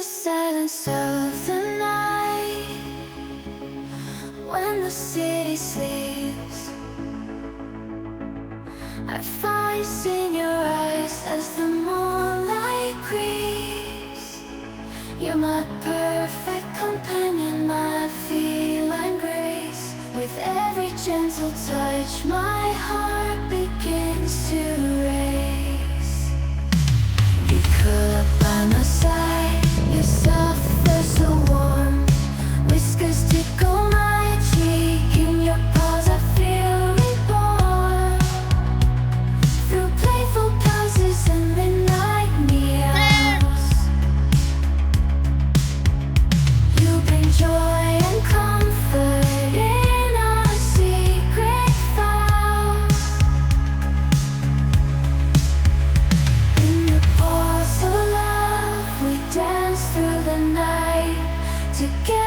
silence of the night, when the city sleeps, I find in your eyes as the moonlight creeps. You're my perfect companion, my feline grace. With every gentle touch, my heart begins to race. You curl up by my side, you're soft, they're so warm. Whiskers tickle my cheek, in your paws I feel reborn. Through playful pauses and midnight meows, you bring joy and comfort in our secret vows. In the paws of love, we dance through the night together.